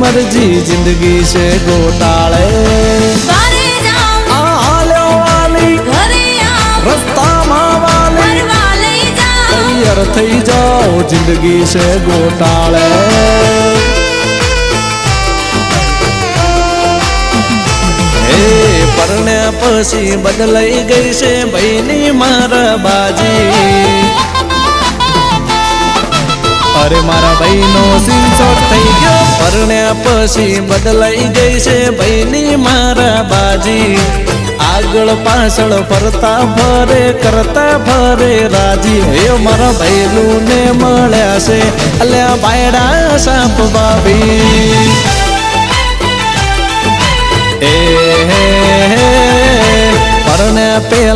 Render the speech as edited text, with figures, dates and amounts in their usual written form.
मर्जी जिंदगी से गोटाले रस्ता तैयार थई जाओ जिंदगी से गोटाले परण्या पछी बदलाई गई से बहनी मारा बाजी अरे मारा बहनो सिरछोट थई गयो परण्या पछी बदलाई गई से बहनी मारा बाजी आगळ पाछळ फरता फरे करता फरे राजी हे मारा भैलू ने मळ्या से अल्या बायडा साप बाबी परण्या पेला